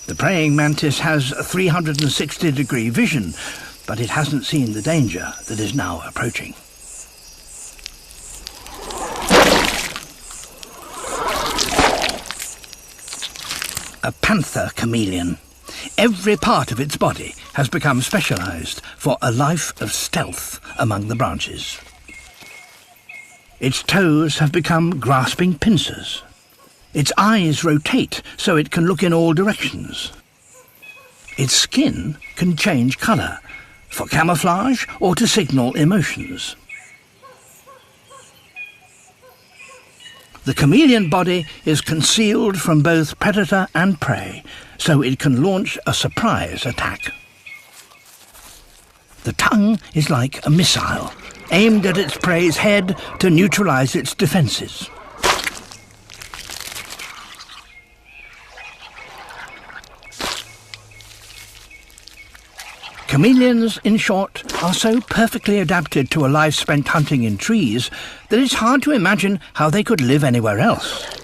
The praying mantis has 360-degree vision, but it hasn't seen the danger that is now approaching. A panther chameleon. Every part of its body has become specialised for a life of stealth among the branches. Its toes have become grasping pincers. Its eyes rotate so it can look in all directions. Its skin can change colour, for camouflage or to signal emotions. The chameleon body is concealed from both predator and prey, so it can launch a surprise attack. The tongue is like a missile, aimed at its prey's head to neutralise its defences. Chameleons, in short, are so perfectly adapted to a life spent hunting in trees that it's hard to imagine how they could live anywhere else.